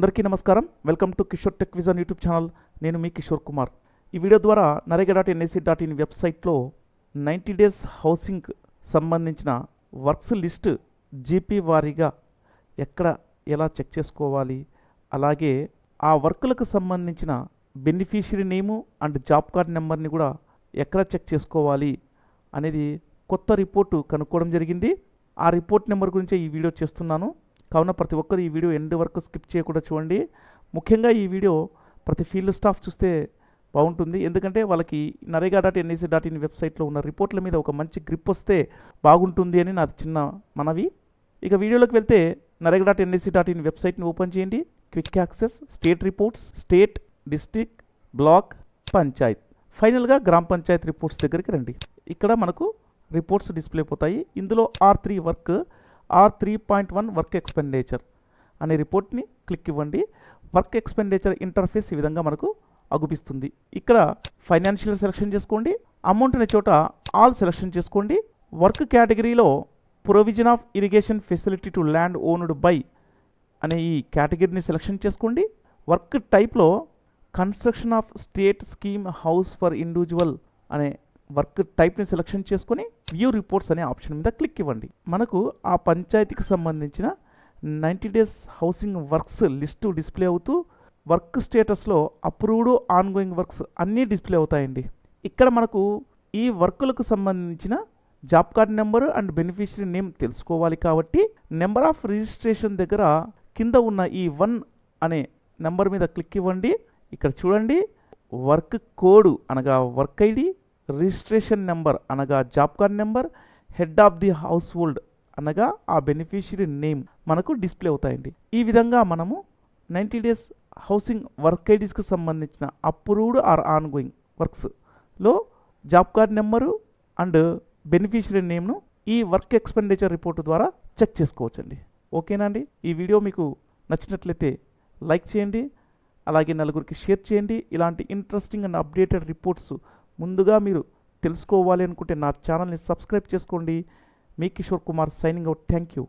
అందరికీ నమస్కారం. Welcome to Kishore tech vision YouTube channel. నేను మీ కిషోర్ కుమార్. ఈ వీడియో ద్వారా NREGA.NIC.in వెబ్సైట్లో 90 డేస్ హౌసింగ్ సంబంధించిన వర్క్స్ లిస్ట్ జీపీ వారీగా ఎలా చెక్ చేసుకోవాలి, అలాగే ఆ వర్కులకు సంబంధించిన beneficiary name and job card నెంబర్ని కూడా ఎక్కడ చెక్ చేసుకోవాలి అనేది కొత్త రిపోర్టు కనుక్కోవడం జరిగింది. ఆ రిపోర్ట్ నెంబర్ గురించే ఈ వీడియో చేస్తున్నాను. కావున ప్రతి ఒక్కరు ఈ వీడియో ఎండ్ వరకు స్కిప్ చేయకుండా చూడండి. ముఖ్యంగా ఈ వీడియో ప్రతి ఫీల్డ్ స్టాఫ్ చూస్తే బాగుంటుంది. ఎందుకంటే వాళ్ళకి NREGA.NIC.in వెబ్సైట్లో ఉన్న రిపోర్ట్ల మీద ఒక మంచి గ్రిప్ వస్తే బాగుంటుంది అని నాది చిన్న మనవి. ఇక వీడియోలోకి వెళ్తే NREGA.NIC.in వెబ్సైట్ని ఓపెన్ చేయండి. Quick access, state reports, state, district, block, panchayat, ఫైనల్గా గ్రామ పంచాయత్ రిపోర్ట్స్ దగ్గరికి రండి. ఇక్కడ మనకు రిపోర్ట్స్ డిస్ప్లే అయిపోతాయి. ఇందులో R3.1 వర్క్ ఎక్స్పెండిచర్ అనే రిపోర్ట్ని క్లిక్ ఇవ్వండి. వర్క్ ఎక్స్పెండిచర్ ఇంటర్ఫేస్ ఈ విధంగా మనకు అగుపిస్తుంది. ఇక్కడ ఫైనాన్షియల్ సెలెక్షన్ చేసుకోండి. అమౌంట్ అనే చోట ఆల్ సెలెక్షన్ చేసుకోండి. వర్క్ కేటగిరీలో provision of irrigation facility to land owned by అనే ఈ కేటగిరీని సెలెక్షన్ చేసుకోండి. వర్క్ టైప్లో construction of state scheme house for individual అనే వర్క్ టైప్ని సెలెక్షన్ చేసుకొని వ్యూ రిపోర్ట్స్ అనే ఆప్షన్ మీద క్లిక్ ఇవ్వండి. మనకు ఆ పంచాయతీకి సంబంధించిన 90 days housing works list display అవుతూ వర్క్ స్టేటస్లో అప్రూవ్డ్ ఆన్గోయింగ్ వర్క్స్ అన్నీ డిస్ప్లే అవుతాయండి. ఇక్కడ మనకు ఈ వర్కులకు సంబంధించిన job card number and beneficiary name తెలుసుకోవాలి కాబట్టి నెంబర్ ఆఫ్ రిజిస్ట్రేషన్ దగ్గర కింద ఉన్న ఈ 1 అనే నెంబర్ మీద క్లిక్ ఇవ్వండి. ఇక్కడ చూడండి, వర్క్ కోడ్ అనగా వర్క్ ఐడి, రిజిస్ట్రేషన్ నెంబర్ అనగా job card number, head of the house hold అనగా ఆ బెనిఫిషియరీ నేమ్ మనకు డిస్ప్లే అవుతాయండి. ఈ విధంగా మనము 90 డేస్ హౌసింగ్ వర్క్ ఐడీస్కి సంబంధించిన అప్రూవ్డ్ ఆర్ ఆన్గోయింగ్ వర్క్స్లో job card number and beneficiary నేమ్ను ఈ వర్క్ ఎక్స్పెండిచర్ రిపోర్టు ద్వారా చెక్ చేసుకోవచ్చండి. ఓకేనా అండి? ఈ వీడియో మీకు నచ్చినట్లయితే లైక్ చేయండి, అలాగే నలుగురికి షేర్ చేయండి. ఇలాంటి ఇంట్రెస్టింగ్ అండ్ అప్డేటెడ్ రిపోర్ట్స్ ముందుగా మీరు తెలుసుకోవాలి అనుకుంటే నా ఛానల్ని సబ్స్క్రైబ్ చేసుకోండి. మీ Kishore Kumar signing out. Thank you.